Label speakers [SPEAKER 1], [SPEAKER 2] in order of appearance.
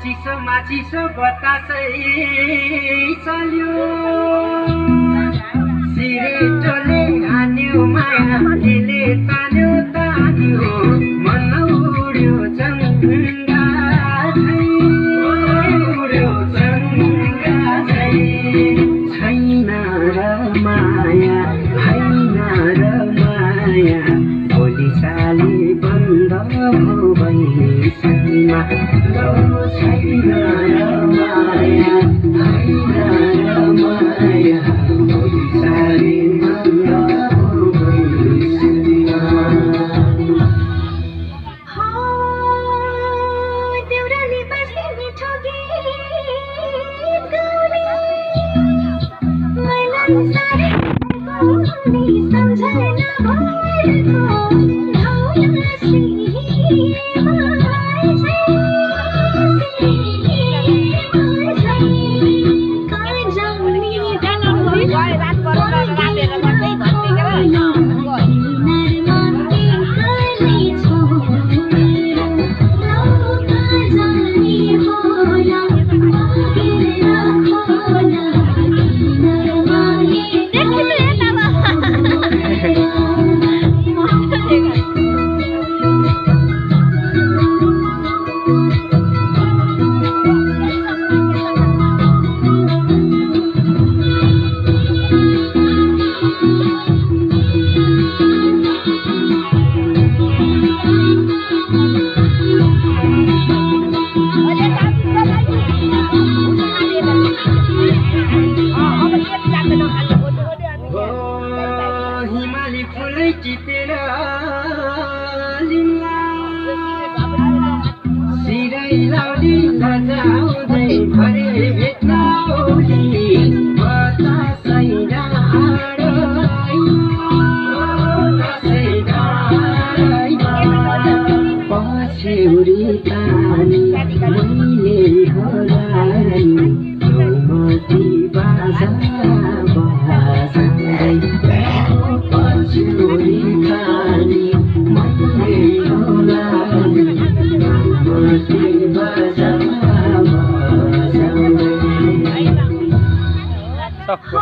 [SPEAKER 1] चिसोमा चिसो बतासै चल्यो सिरेटोले हान्यो मायाले तान्यो तान्यो मन उड्यो चङ्गा उड्यो चङ्गा छैन र माया छैन र माया भोलि साली बन्द भयो बैसैमा छैन र माया छैन र माया भोलि साली बन्द भयो बैसैमा
[SPEAKER 2] देउराली बस्ने मिठो गीत गाउने मलाई साह्रै सम्झना भएको
[SPEAKER 1] हिमाली फुलै टिपेर लिम्ला सिरै लाउली लजाउँदै भरे भेट्लाउली बतासै पछ्यौरी तानी मैले हराई मती बाजा बाजाई पछ्यौरी तानी मैले हराई मती बाजा
[SPEAKER 2] Aku